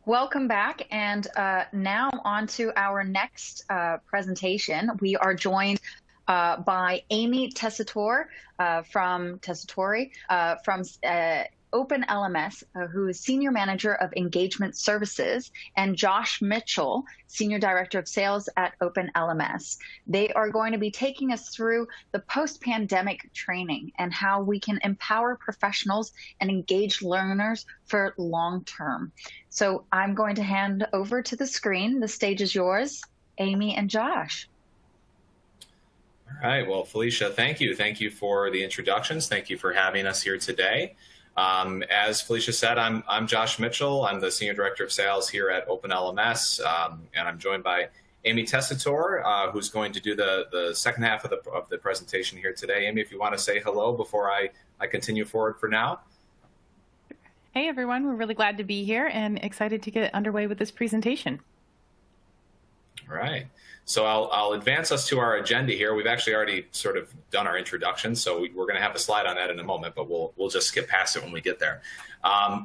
Welcome back, and now on to our next presentation. We are joined by Amy Tessitore from Open LMS, who is Senior Manager of Engagement Services, and Josh Mitchell, Senior Director of Sales at Open LMS. They are going to be taking us through the post-pandemic training and how we can empower professionals and engage learners for long-term. So I'm going to hand over to the screen. The stage is yours, Amy and Josh. All right. Well, Felicia, thank you. Thank you for the introductions. Thank you for having us here today. As Felicia said, I'm Josh Mitchell. I'm the Senior Director of Sales here at Open LMS, and I'm joined by Amy Tessitore, who's going to do the second half of the presentation here today. Amy, if you want to say hello before I continue forward for now. Hey, everyone. We're really glad to be here and excited to get underway with this presentation. All right. So I'll advance us to our agenda here. We've actually already sort of done our introduction, so we're going to have a slide on that in a moment, but we'll just skip past it when we get there.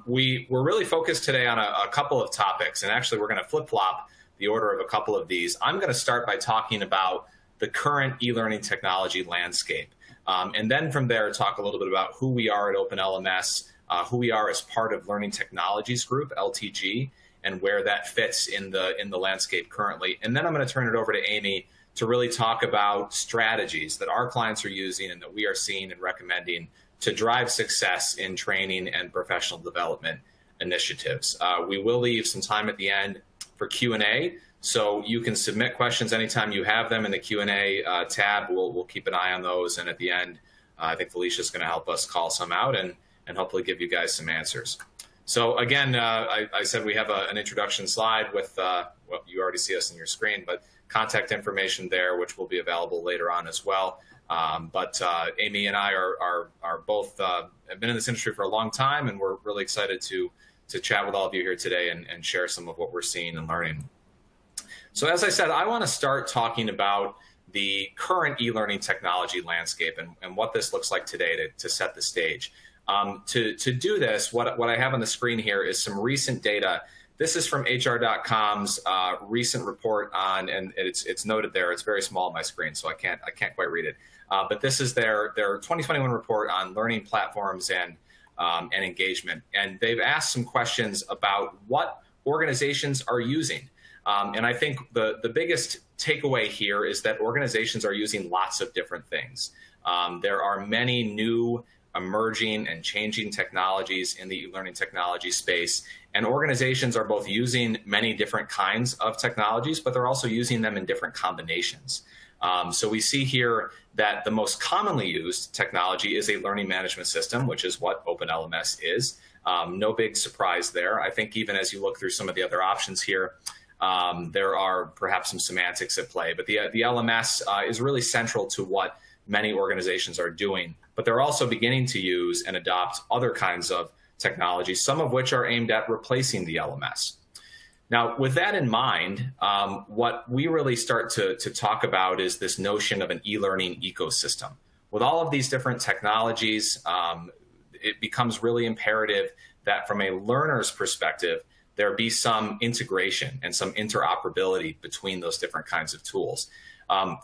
We're really focused today on a couple of topics, and actually we're going to flip-flop the order of a couple of these. I'm going to start by talking about the current e-learning technology landscape, and then from there talk a little bit about who we are at Open LMS, who we are as part of Learning Technologies Group, LTG, and where that fits in the landscape currently. And then I'm going to turn it over to Amy to really talk about strategies that our clients are using and that we are seeing and recommending to drive success in training and professional development initiatives. We will leave some time at the end for Q&A, so you can submit questions anytime you have them in the Q&A tab. We'll keep an eye on those, and at the end, I think Felicia's going to help us call some out and hopefully give you guys some answers. So again, I said we have an introduction slide with, well, you already see us on your screen, but contact information there, which will be available later on as well. But Amy and I are both have been in this industry for a long time, and we're really excited to chat with all of you here today and share some of what we're seeing and learning. So as I said, I want to start talking about the current e-learning technology landscape and what this looks like today to set the stage. To do this, what I have on the screen here is some recent data. This is from HR.com's recent report on, and it's noted there. It's very small on my screen, so I can't quite read it. But this is their 2021 report on learning platforms and engagement. And they've asked some questions about what organizations are using. And I think the biggest takeaway here is that organizations are using lots of different things. There are many new emerging and changing technologies in the learning technology space. And organizations are both using many different kinds of technologies, but they're also using them in different combinations. So we see here that the most commonly used technology is a learning management system, which is what Open LMS is. No big surprise there. I think even as you look through some of the other options here, there are perhaps some semantics at play, but the LMS is really central to what many organizations are doing, but they're also beginning to use and adopt other kinds of technologies, some of which are aimed at replacing the LMS. Now, with that in mind, what we really start to talk about is this notion of an e-learning ecosystem. With all of these different technologies, it becomes really imperative that from a learner's perspective, there be some integration and some interoperability between those different kinds of tools.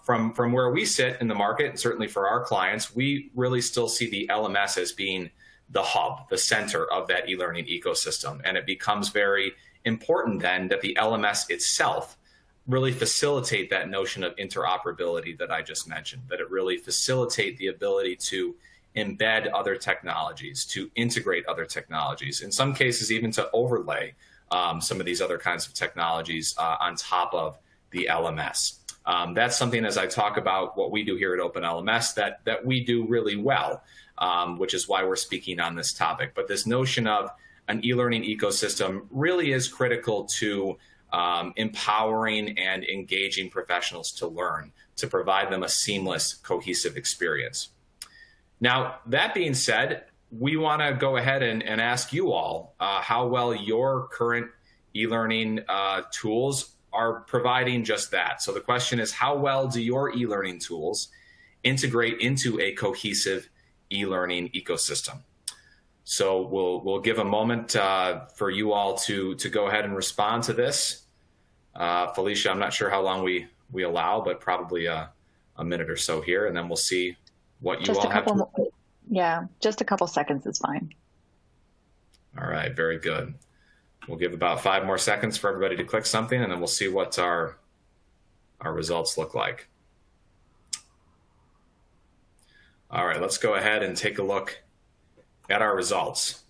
From where we sit in the market, and certainly for our clients, we really still see the LMS as being the hub, the center of that e-learning ecosystem. And it becomes very important then that the LMS itself really facilitate that notion of interoperability that I just mentioned, that it really facilitate the ability to embed other technologies, to integrate other technologies, in some cases even to overlay some of these other kinds of technologies on top of the LMS. That's something, as I talk about what we do here at Open LMS, that we do really well, which is why we're speaking on this topic. But this notion of an e-learning ecosystem really is critical to empowering and engaging professionals to learn, to provide them a seamless, cohesive experience. Now, that being said, we want to go ahead and ask you all how well your current e-learning tools are providing just that. So the question is, how well do your e-learning tools integrate into a cohesive e-learning ecosystem? So we'll give a moment for you all to go ahead and respond to this. Felicia, I'm not sure how long we allow, but probably a minute or so here, and then we'll see what you all have to. Yeah, just a couple seconds is fine. All right, very good. We'll give about 5 more seconds for everybody to click something, and then we'll see what our results look like. All right, let's go ahead and take a look at our results.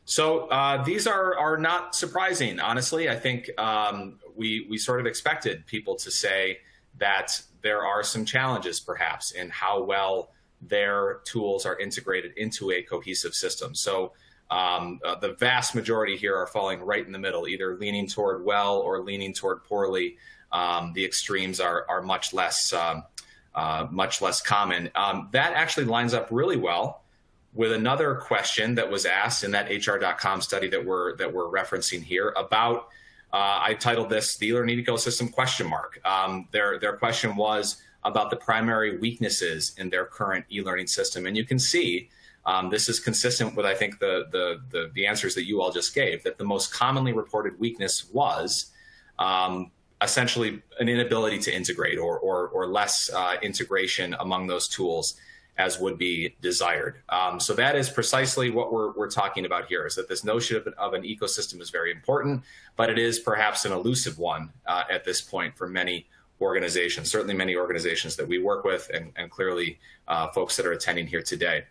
So these are not surprising, honestly. I think we sort of expected people to say that there are some challenges, perhaps, in how well their tools are integrated into a cohesive system. So the vast majority here are falling right in the middle, either leaning toward well or leaning toward poorly. The extremes are much less common. That actually lines up really well with another question that was asked in that HR.com study that we're referencing here about. I titled this "The eLearning Ecosystem?" ? Their question was about the primary weaknesses in their current e-learning system, and you can see this is consistent with, I think, the answers that you all just gave. That the most commonly reported weakness was essentially an inability to integrate or less integration among those tools as would be desired. So that is precisely what we're talking about here, is that this notion of an ecosystem is very important, but it is perhaps an elusive one at this point for many organizations, certainly many organizations that we work with, and clearly folks that are attending here today.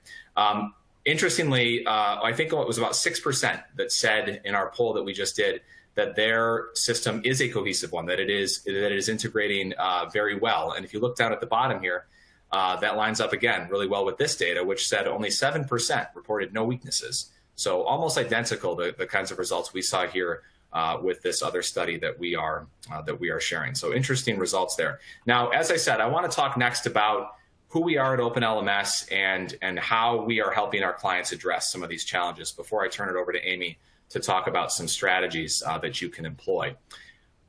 Interestingly, I think it was about 6% that said in our poll that we just did that their system is a cohesive one, that it is integrating very well. And if you look down at the bottom here, that lines up again really well with this data, which said only 7% reported no weaknesses. So almost identical to the kinds of results we saw here with this other study that we are sharing. So interesting results there. Now, as I said, I want to talk next about who we are at Open LMS and how we are helping our clients address some of these challenges before I turn it over to Amy to talk about some strategies that you can employ.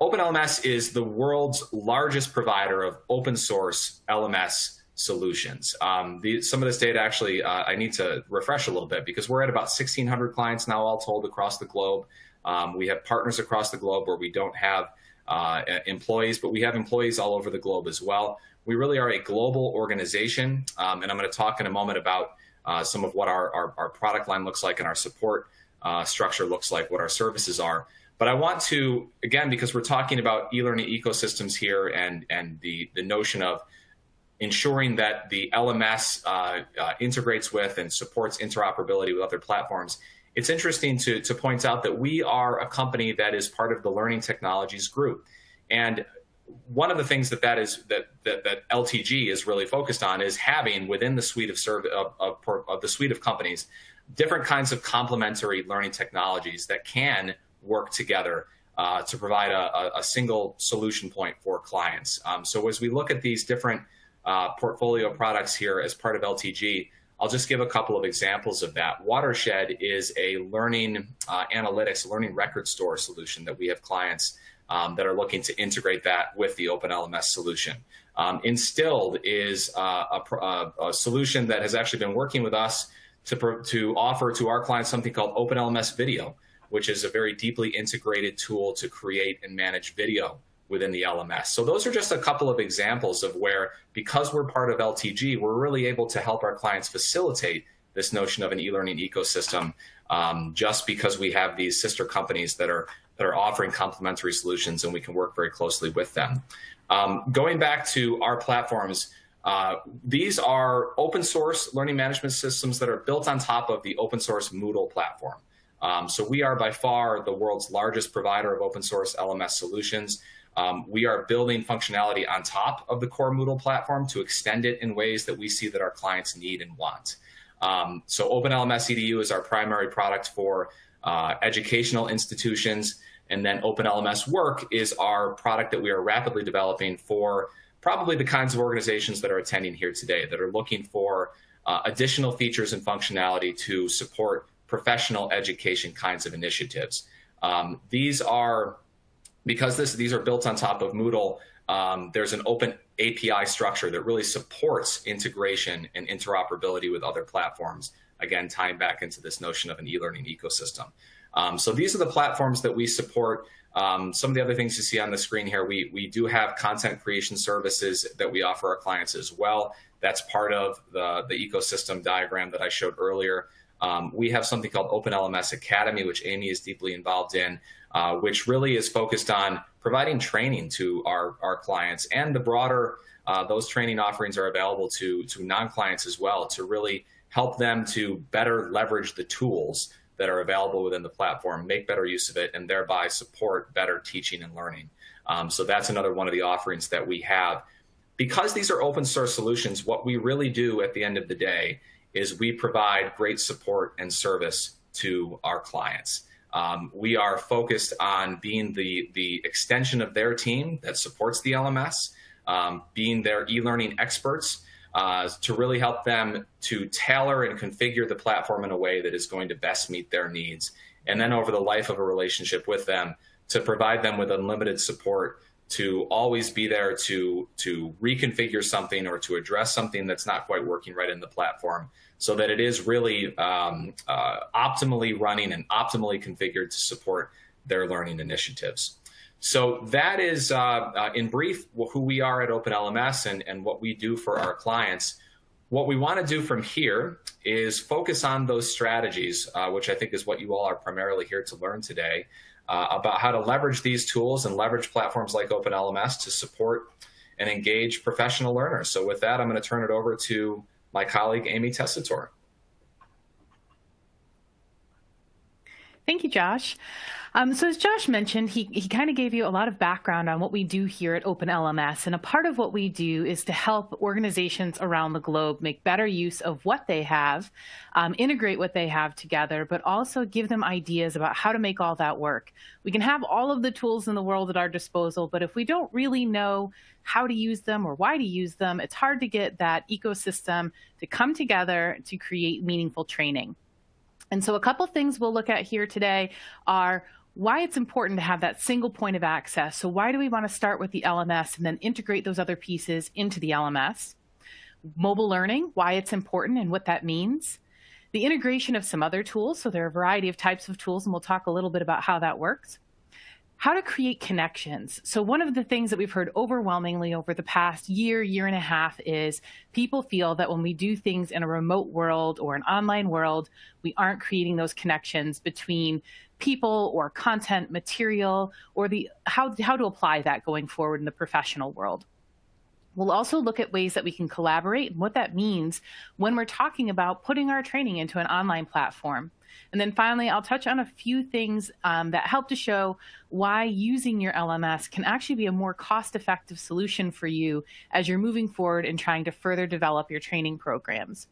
Open LMS is the world's largest provider of open source LMS solutions. Some of this data actually I need to refresh a little bit, because we're at about 1,600 clients now all told across the globe. We have partners across the globe where we don't have employees, but we have employees all over the globe as well. We really are a global organization, and I'm going to talk in a moment about some of what our product line looks like and our support structure looks like, what our services are. But I want to, again, because we're talking about e-learning ecosystems here and the notion of ensuring that the LMS integrates with and supports interoperability with other platforms, it's interesting to point out that we are a company that is part of the Learning Technologies Group. And one of the things that LTG is really focused on is having within the suite of the suite of companies different kinds of complementary learning technologies that can work together to provide a single solution point for clients. So as we look at these different portfolio products here as part of LTG, I'll just give a couple of examples of that. Watershed is a learning analytics, learning record store solution that we have clients that are looking to integrate that with the Open LMS solution. Instilled is a solution that has actually been working with us to offer to our clients something called Open LMS Video, which is a very deeply integrated tool to create and manage video within the LMS. So those are just a couple of examples of where, because we're part of LTG, we're really able to help our clients facilitate this notion of an e-learning ecosystem, just because we have these sister companies that are offering complementary solutions, and we can work very closely with them. Going back to our platforms, these are open source learning management systems that are built on top of the open source Moodle platform. So we are by far the world's largest provider of open source LMS solutions. We are building functionality on top of the core Moodle platform to extend it in ways that we see that our clients need and want. So Open LMS EDU is our primary product for educational institutions, and then Open LMS Work is our product that we are rapidly developing for probably the kinds of organizations that are attending here today, that are looking for additional features and functionality to support professional education kinds of initiatives. These are built on top of Moodle, there's an open API structure that really supports integration and interoperability with other platforms again, tying back into this notion of an e-learning ecosystem. So these are the platforms that we support. Some of the other things you see on the screen here, we do have content creation services that we offer our clients as well. That's part of the ecosystem diagram that I showed earlier. We have something called Open LMS Academy, which Amy is deeply involved in, which really is focused on providing training to our clients, and the broader, those training offerings are available to non-clients as well, to really help them to better leverage the tools that are available within the platform, make better use of it, and thereby support better teaching and learning. So that's another one of the offerings that we have. Because these are open source solutions, what we really do at the end of the day is we provide great support and service to our clients. We are focused on being the extension of their team that supports the LMS, being their e-learning experts, to really help them to tailor and configure the platform in a way that is going to best meet their needs. And then over the life of a relationship with them, to provide them with unlimited support, to always be there to reconfigure something or to address something that's not quite working right in the platform, so that it is really optimally running and optimally configured to support their learning initiatives. So that is, in brief, who we are at Open LMS and what we do for our clients. What we want to do from here is focus on those strategies, which I think is what you all are primarily here to learn today, about how to leverage these tools and leverage platforms like Open LMS to support and engage professional learners. So with that, I'm going to turn it over to my colleague, Amy Tessitore. Thank you, Josh. So as Josh mentioned, he kind of gave you a lot of background on what we do here at Open LMS. And a part of what we do is to help organizations around the globe make better use of what they have, integrate what they have together, but also give them ideas about how to make all that work. We can have all of the tools in the world at our disposal, but if we don't really know how to use them or why to use them, it's hard to get that ecosystem to come together to create meaningful training. And so a couple things we'll look at here today are why it's important to have that single point of access. So why do we want to start with the LMS and then integrate those other pieces into the LMS? Mobile learning, why it's important and what that means. The integration of some other tools. So there are a variety of types of tools, and we'll talk a little bit about how that works. How to create connections. So one of the things that we've heard overwhelmingly over the past year and a half is people feel that when we do things in a remote world or an online world, we aren't creating those connections between people or content material, or how to apply that going forward in the professional world. We'll also look at ways that we can collaborate and what that means when we're talking about putting our training into an online platform. And then finally, I'll touch on a few things that help to show why using your LMS can actually be a more cost-effective solution for you as you're moving forward and trying to further develop your training programs.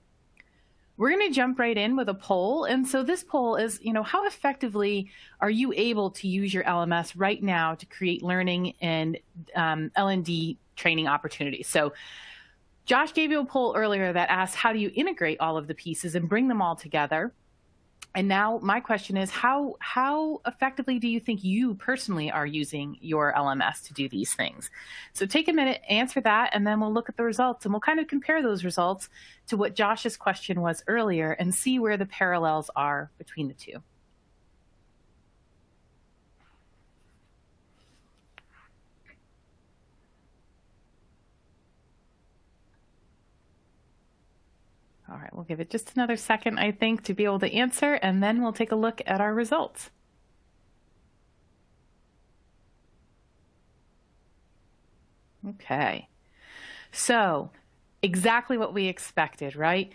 We're going to jump right in with a poll. And so this poll is, how effectively are you able to use your LMS right now to create learning and L&D training opportunities? So Josh gave you a poll earlier that asked, how do you integrate all of the pieces and bring them all together? And now my question is, how effectively do you think you personally are using your LMS to do these things? So take a minute, answer that, and then we'll look at the results, and we'll kind of compare those results to what Josh's question was earlier and see where the parallels are between the two. All right, we'll give it just another second, I think, to be able to answer, and then we'll take a look at our results. Okay, so exactly what we expected, right?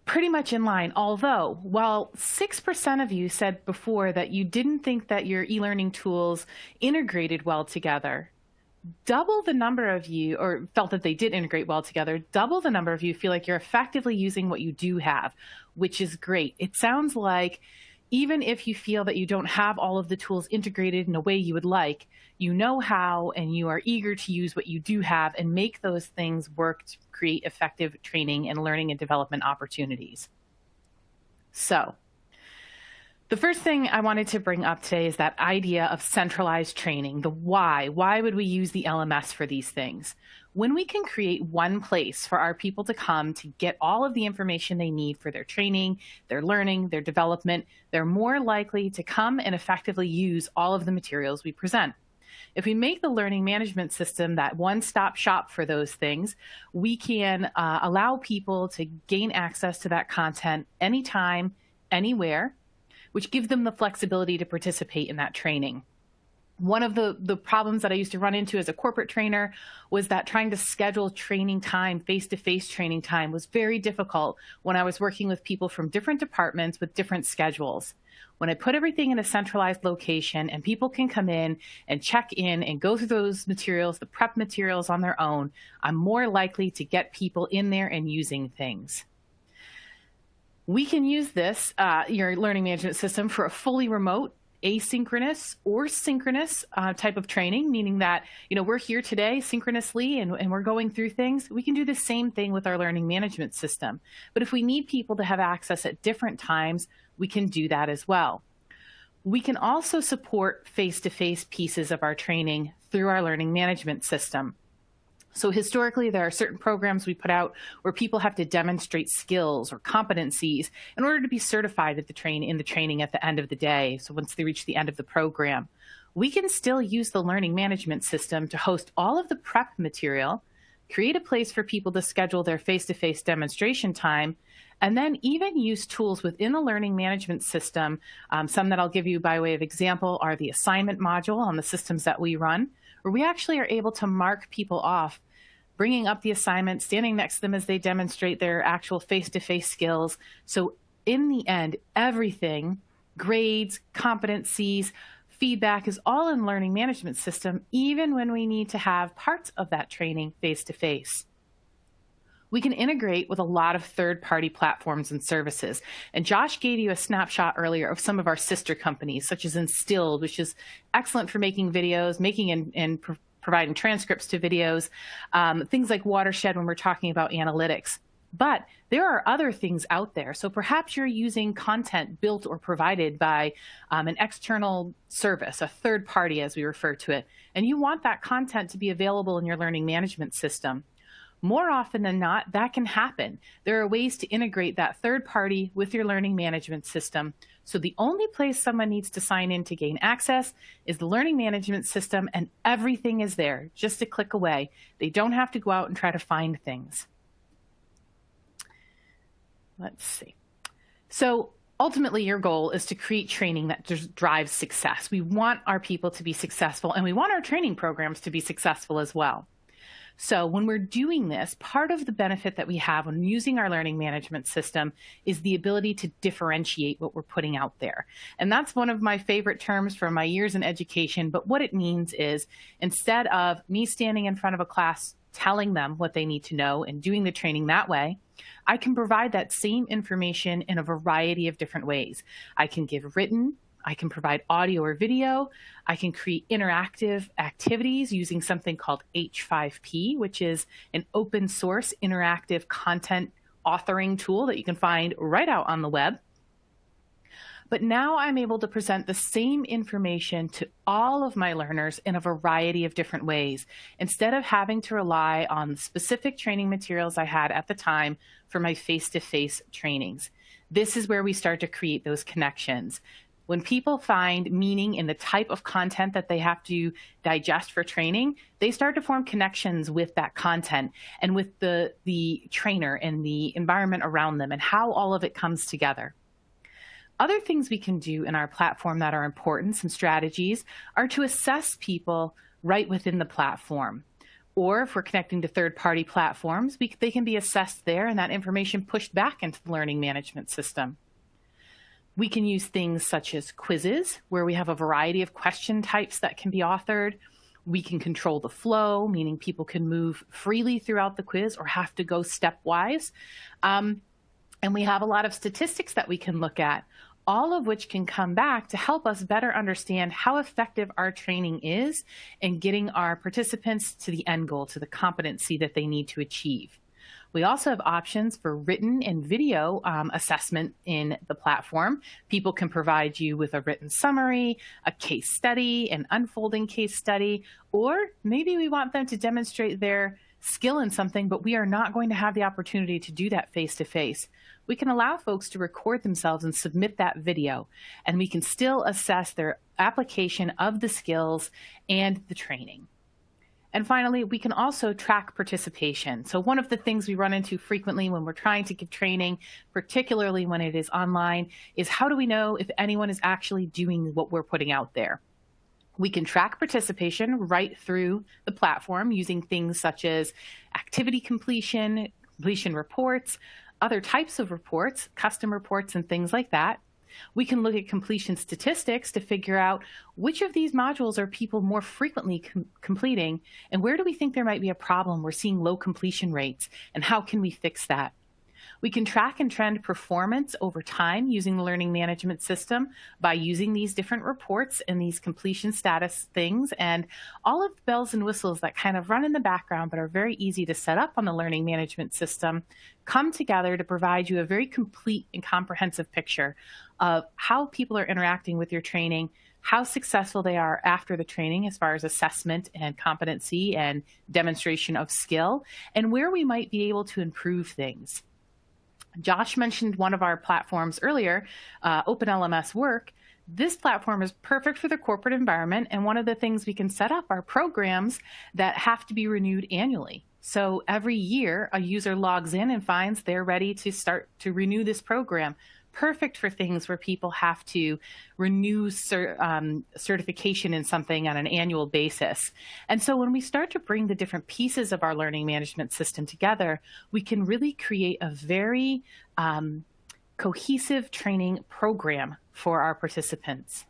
Pretty much in line, although while 6% of you said before that you didn't think that your e-learning tools integrated well together, double the number of you, or felt that they did integrate well together, double the number of you feel like you're effectively using what you do have, which is great. It sounds like even if you feel that you don't have all of the tools integrated in a way you would like, you know how, and you are eager to use what you do have and make those things work to create effective training and learning and development opportunities. So the first thing I wanted to bring up today is that idea of centralized training, the why. Why would we use the LMS for these things? When we can create one place for our people to come to get all of the information they need for their training, their learning, their development, they're more likely to come and effectively use all of the materials we present. If we make the learning management system that one-stop shop for those things, we can allow people to gain access to that content anytime, anywhere, which gives them the flexibility to participate in that training. One of the problems that I used to run into as a corporate trainer was that trying to schedule training time, face-to-face training time, was very difficult when I was working with people from different departments with different schedules. When I put everything in a centralized location and people can come in and check in and go through those materials, the prep materials on their own, I'm more likely to get people in there and using things. We can use this, your learning management system, for a fully remote, asynchronous or synchronous type of training, meaning that, we're here today synchronously and we're going through things. We can do the same thing with our learning management system. But if we need people to have access at different times, we can do that as well. We can also support face-to-face pieces of our training through our learning management system. So historically, there are certain programs we put out where people have to demonstrate skills or competencies in order to be certified in the training at the end of the day. So once they reach the end of the program, we can still use the learning management system to host all of the prep material, create a place for people to schedule their face-to-face demonstration time, and then even use tools within the learning management system. Some that I'll give you by way of example are the assignment module on the systems that we run, where we actually are able to mark people off, bringing up the assignment, standing next to them as they demonstrate their actual face-to-face skills. So in the end, everything, grades, competencies, feedback, is all in learning management system, even when we need to have parts of that training face-to-face. We can integrate with a lot of third-party platforms and services. And Josh gave you a snapshot earlier of some of our sister companies, such as Instilled, which is excellent for making videos, and providing transcripts to videos, things like Watershed when we're talking about analytics. But there are other things out there. So perhaps you're using content built or provided by an external service, a third party as we refer to it, and you want that content to be available in your learning management system. More often than not, that can happen. There are ways to integrate that third party with your learning management system. So the only place someone needs to sign in to gain access is the learning management system, and everything is there, just a click away. They don't have to go out and try to find things. Let's see. So ultimately, your goal is to create training that just drives success. We want our people to be successful, and we want our training programs to be successful as well. So when we're doing this, part of the benefit that we have when using our learning management system is the ability to differentiate what we're putting out there. And that's one of my favorite terms from my years in education. But what it means is, instead of me standing in front of a class telling them what they need to know and doing the training that way, I can provide that same information in a variety of different ways. I can give written, I can provide audio or video. I can create interactive activities using something called H5P, which is an open source interactive content authoring tool that you can find right out on the web. But now I'm able to present the same information to all of my learners in a variety of different ways, instead of having to rely on specific training materials I had at the time for my face-to-face trainings. This is where we start to create those connections. When people find meaning in the type of content that they have to digest for training, they start to form connections with that content and with the trainer and the environment around them and how all of it comes together. Other things we can do in our platform that are important, some strategies, are to assess people right within the platform. Or if we're connecting to third-party platforms, they can be assessed there and that information pushed back into the learning management system. We can use things such as quizzes, where we have a variety of question types that can be authored. We can control the flow, meaning people can move freely throughout the quiz or have to go stepwise. And we have a lot of statistics that we can look at, all of which can come back to help us better understand how effective our training is in getting our participants to the end goal, to the competency that they need to achieve. We also have options for written and video assessment in the platform. People can provide you with a written summary, a case study, an unfolding case study, or maybe we want them to demonstrate their skill in something, but we are not going to have the opportunity to do that face-to-face. We can allow folks to record themselves and submit that video, and we can still assess their application of the skills and the training. And finally, we can also track participation. So one of the things we run into frequently when we're trying to give training, particularly when it is online, is how do we know if anyone is actually doing what we're putting out there? We can track participation right through the platform using things such as activity completion, completion reports, other types of reports, custom reports, and things like that. We can look at completion statistics to figure out which of these modules are people more frequently completing, and where do we think there might be a problem. We're seeing low completion rates, and how can we fix that? We can track and trend performance over time using the learning management system by using these different reports and these completion status things, and all of the bells and whistles that kind of run in the background but are very easy to set up on the learning management system come together to provide you a very complete and comprehensive picture of how people are interacting with your training, how successful they are after the training as far as assessment and competency and demonstration of skill, and where we might be able to improve things. Josh mentioned one of our platforms earlier, Open LMS Work. This platform is perfect for the corporate environment, and one of the things we can set up are programs that have to be renewed annually. So every year, a user logs in and finds they're ready to start to renew this program. Perfect for things where people have to renew certification in something on an annual basis. And so when we start to bring the different pieces of our learning management system together, we can really create a very cohesive training program for our participants.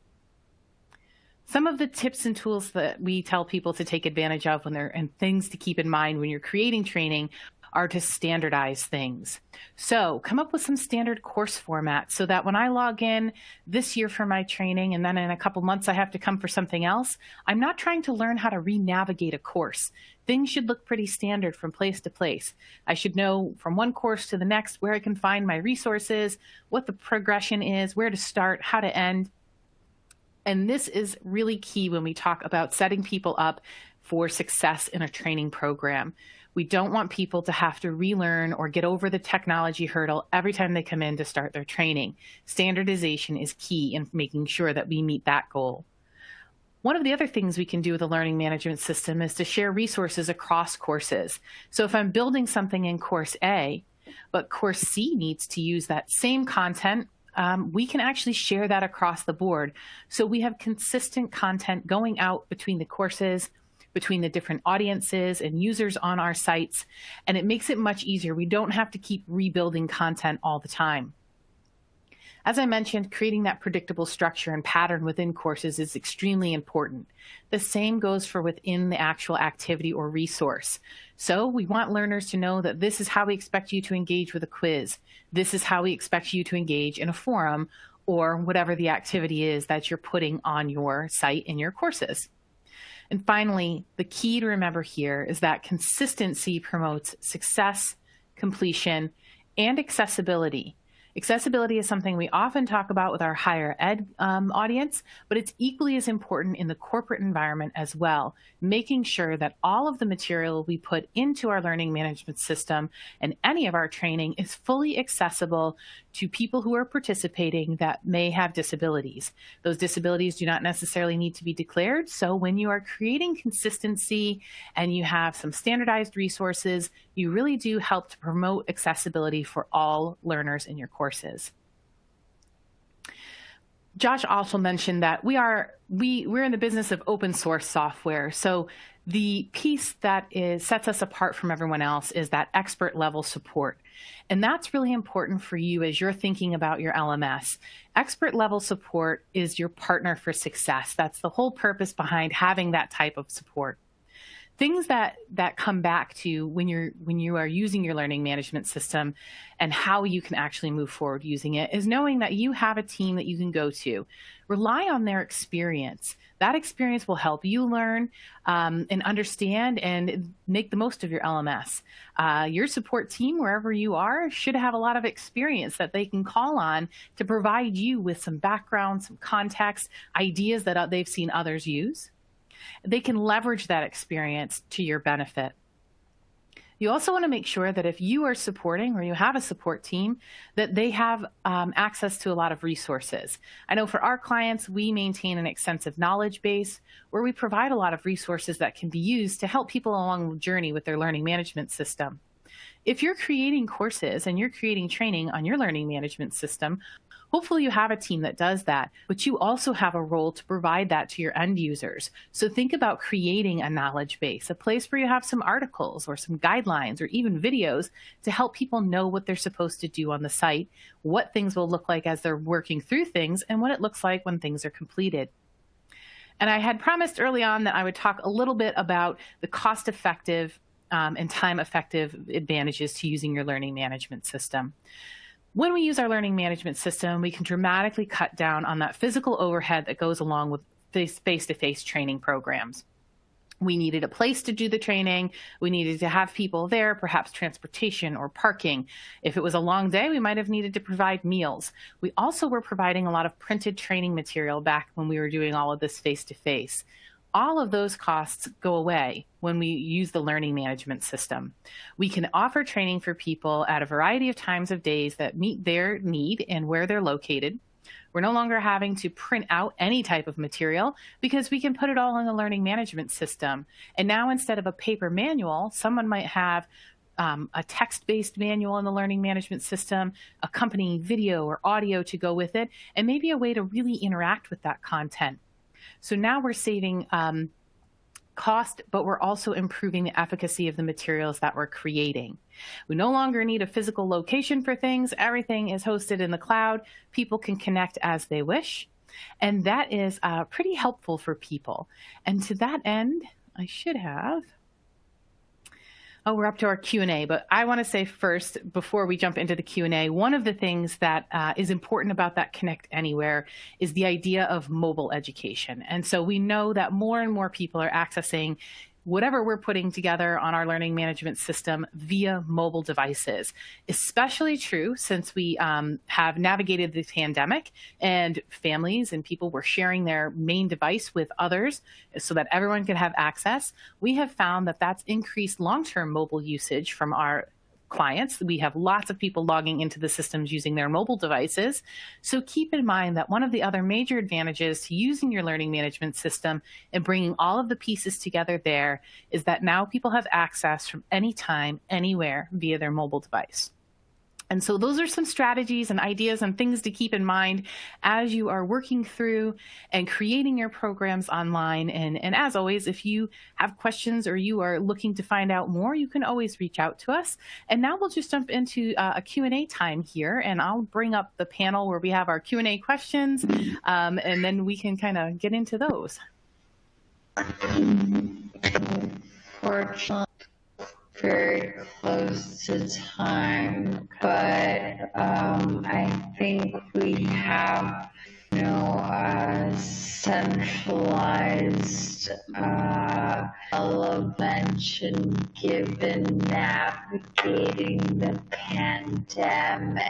Some of the tips and tools that we tell people to take advantage of and things to keep in mind when you're creating training are to standardize things. So come up with some standard course formats so that when I log in this year for my training and then in a couple months I have to come for something else, I'm not trying to learn how to re-navigate a course. Things should look pretty standard from place to place. I should know from one course to the next where I can find my resources, what the progression is, where to start, how to end. And this is really key when we talk about setting people up for success in a training program. We don't want people to have to relearn or get over the technology hurdle every time they come in to start their training. Standardization is key in making sure that we meet that goal. One of the other things we can do with a learning management system is to share resources across courses. So if I'm building something in course A, but course C needs to use that same content, we can actually share that across the board. So we have consistent content going out between the courses, between the different audiences and users on our sites, and it makes it much easier. We don't have to keep rebuilding content all the time. As I mentioned, creating that predictable structure and pattern within courses is extremely important. The same goes for within the actual activity or resource. So we want learners to know that this is how we expect you to engage with a quiz. This is how we expect you to engage in a forum or whatever the activity is that you're putting on your site in your courses. And finally, the key to remember here is that consistency promotes success, completion, and accessibility. Accessibility is something we often talk about with our higher ed audience, but it's equally as important in the corporate environment as well, making sure that all of the material we put into our learning management system and any of our training is fully accessible to people who are participating that may have disabilities. Those disabilities do not necessarily need to be declared, so when you are creating consistency and you have some standardized resources, you really do help to promote accessibility for all learners in your courses. Josh also mentioned that we're in the business of open source software. So the piece that sets us apart from everyone else is that expert level support. And that's really important for you as you're thinking about your LMS. Expert level support is your partner for success. That's the whole purpose behind having that type of support. Things that come back to when you are using your learning management system and how you can actually move forward using it is knowing that you have a team that you can go to. Rely on their experience. That experience will help you learn and understand and make the most of your LMS. Your support team, wherever you are, should have a lot of experience that they can call on to provide you with some background, some context, ideas that they've seen others use. They can leverage that experience to your benefit. You also want to make sure that if you are supporting or you have a support team, that they have access to a lot of resources. I know for our clients, we maintain an extensive knowledge base where we provide a lot of resources that can be used to help people along the journey with their learning management system. If you're creating courses and you're creating training on your learning management system, hopefully you have a team that does that, but you also have a role to provide that to your end users. So think about creating a knowledge base, a place where you have some articles or some guidelines or even videos to help people know what they're supposed to do on the site, what things will look like as they're working through things, and what it looks like when things are completed. And I had promised early on that I would talk a little bit about the cost-effective and time-effective advantages to using your learning management system. When we use our learning management system, we can dramatically cut down on that physical overhead that goes along with face-to-face training programs. We needed a place to do the training. We needed to have people there, perhaps transportation or parking. If it was a long day, we might have needed to provide meals. We also were providing a lot of printed training material back when we were doing all of this face-to-face. All of those costs go away when we use the learning management system. We can offer training for people at a variety of times of days that meet their need and where they're located. We're no longer having to print out any type of material because we can put it all in the learning management system. And now instead of a paper manual, someone might have a text-based manual in the learning management system, accompanying video or audio to go with it, and maybe a way to really interact with that content. So now we're saving cost, but we're also improving the efficacy of the materials that we're creating. We no longer need a physical location for things. Everything is hosted in the cloud. People can connect as they wish. And that is pretty helpful for people. And to that end, I should have... Oh, we're up to our Q&A, but I want to say first, before we jump into the Q&A, one of the things that is important about that Connect Anywhere is the idea of mobile education. And so we know that more and more people are accessing whatever we're putting together on our learning management system via mobile devices. Especially true since we have navigated the pandemic and families and people were sharing their main device with others so that everyone could have access. We have found that that's increased long-term mobile usage from our clients. We have lots of people logging into the systems using their mobile devices. So keep in mind that one of the other major advantages to using your learning management system and bringing all of the pieces together there is that now people have access from anytime, anywhere via their mobile device. And so those are some strategies and ideas and things to keep in mind as you are working through and creating your programs online. And as always, if you have questions or you are looking to find out more, you can always reach out to us. And now we'll just jump into a Q&A time here, and I'll bring up the panel where we have our Q&A questions, and then we can kind of get into those. Fortunately, very close to time, but I think we have, a centralized intervention given navigating the pandemic.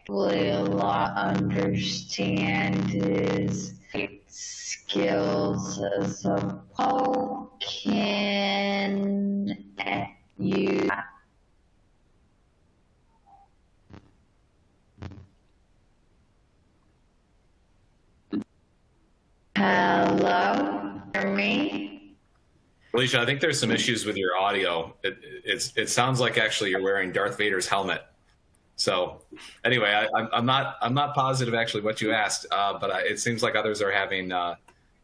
Really a lot to understand is skills as a whole can you hello, hear me? Alicia, I think there's some issues with your audio. It sounds like actually you're wearing Darth Vader's helmet. So anyway, I'm not positive actually what you asked, but it seems like others are having.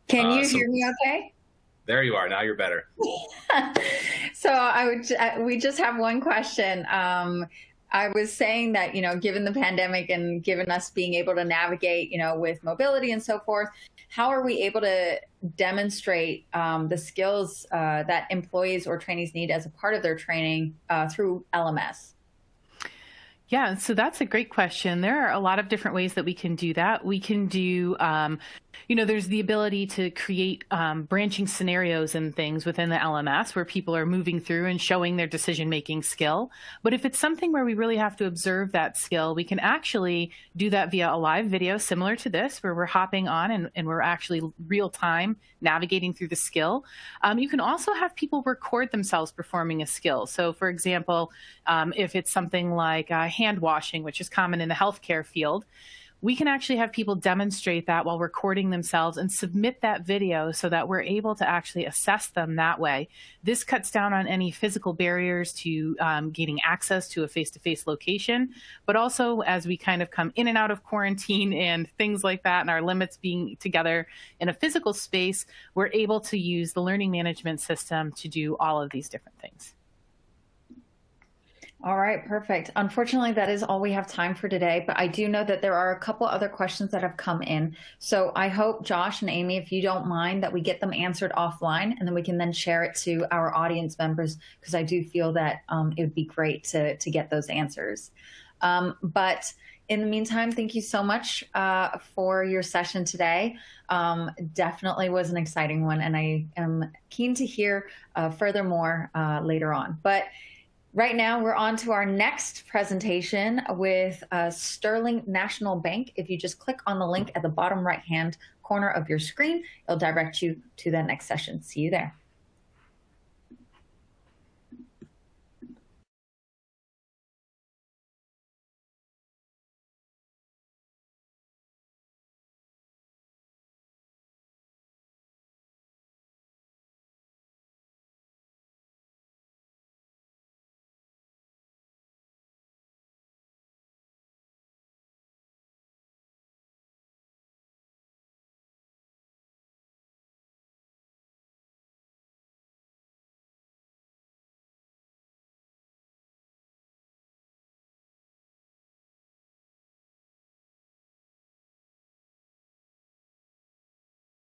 Can you hear me okay? There you are. Now you're better. So we just have one question. I was saying that, given the pandemic and given us being able to navigate, with mobility and so forth, how are we able to demonstrate the skills that employees or trainees need as a part of their training through LMS? Yeah, so that's a great question. There are a lot of different ways that we can do that. We can do, there's the ability to create branching scenarios and things within the LMS where people are moving through and showing their decision-making skill. But if it's something where we really have to observe that skill, we can actually do that via a live video similar to this, where we're hopping on and we're actually real-time navigating through the skill. You can also have people record themselves performing a skill. So for example, if it's something like hand washing, which is common in the healthcare field, we can actually have people demonstrate that while recording themselves and submit that video so that we're able to actually assess them that way. This cuts down on any physical barriers to gaining access to a face-to-face location, but also as we kind of come in and out of quarantine and things like that, and our limits being together in a physical space, we're able to use the learning management system to do all of these different things. All right, perfect. Unfortunately, that is all we have time for today, but I do know that there are a couple other questions that have come in. So I hope, Josh and Amy, if you don't mind, that we get them answered offline, and then we can then share it to our audience members, because I do feel that it would be great to get those answers. But in the meantime, thank you so much for your session today. Definitely was an exciting one, and I am keen to hear furthermore later on. But right now, we're on to our next presentation with Sterling National Bank. If you just click on the link at the bottom right-hand corner of your screen, it'll direct you to the next session. See you there.